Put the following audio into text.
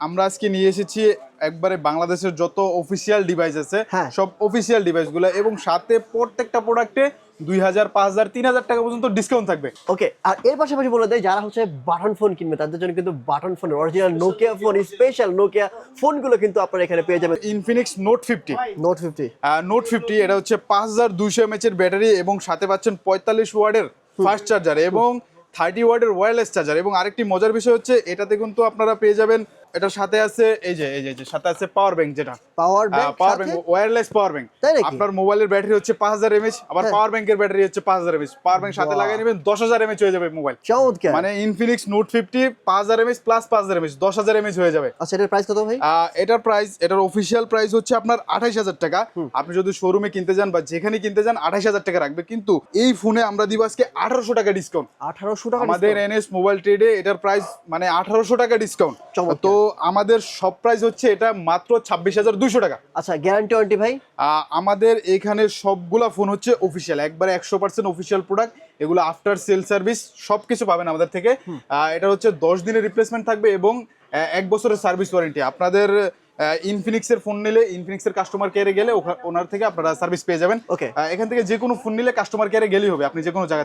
আমরা আজকে নিয়ে এসেছি একবারে বাংলাদেশের যত অফিসিয়াল ডিভাইস আছে সব অফিসিয়াল ডিভাইসগুলো এবং সাথে প্রত্যেকটা প্রোডাক্টে 2000, 5000, 3000 টাকা পর্যন্ত ডিসকাউন্ট থাকবে। ওকে, আর এর পাশাপাশি বলে দেয় যারা হচ্ছে বাটন ফোন কিনবে তাদের জন্য কিন্তু button phone original Nokia phone, special Nokia ফোনগুলো কিন্তু আপনারা এখানে পেয়ে যাবেন। ইনফিনিক্স নোট 50 নোট 50 এটা হচ্ছে 5200 mAh এর ব্যাটারি এবং সাথে পাচ্ছেন 45 ওয়াটের ফাস্ট চার্জার এবং 30 ওয়াটের ওয়্যারলেস চার্জার। এবং আরেকটি মজার বিষয় হচ্ছে এটাতে কিন্তু আপনারা পেয়ে যাবেন, এটার সাথে আছে এই যে সাথে আছে পাওয়ার ব্যাংক, যেটা power bank wireless power bank. আপনার মোবাইলের ব্যাটারি হচ্ছে 5000 mAh, আবার পাওয়ার ব্যাংকের ব্যাটারি হচ্ছে 5000 mAh। পাওয়ার ব্যাংক সাথে লাগিয়ে নেবেন 10000 mAh হয়ে যাবে মোবাইল। চমৎকার, মানে Infinix note 50 5000 mAh plus 5000 mAh 10000 mAh হয়ে যাবে। আচ্ছা, এটার প্রাইস কত ভাই? এটার অফিসিয়াল প্রাইস হচ্ছে আপনার 28000 টাকা। আপনি যদি শোরুমে কিনতে যান বা যেখানে কিনতে যান 28000 টাকা রাখবে, কিন্তু এই ফোনে আমরা দিব আজকে 1800 টাকা ডিসকাউন্ট। 1800 টাকা আমাদের এনএস মোবাইল ট্রেডে এটার প্রাইস মানে 1800 টাকা ডিসকাউন্ট। তো আমাদের সব প্রাইস হচ্ছে এটা মাত্র 26200 টাকা। আচ্ছা, গ্যারান্টি ওয়ারেন্টি ভাই? আমাদের এখানে সবগুলা ফোন হচ্ছে অফিসিয়াল, একবারে 100% অফিসিয়াল প্রোডাক্ট। এগুলো আফটার সেল সার্ভিস সবকিছু পাবেন আমাদের থেকে। এটা হচ্ছে 10 দিনের রিপ্লেসমেন্ট থাকবে এবং 1 বছরের সার্ভিস ওয়ারেন্টি। আপনাদের ইনফিনিক্সের ফোন নিলে ইনফিনিক্সের কাস্টমার কেয়ারে গেলে ওনার থেকে আপনারা সার্ভিস পেয়ে যাবেন। এখান থেকে যে কোনো ফোন নিলে কাস্টমার কেয়ারে গেলেই হবে, আপনি যে কোনো জায়গা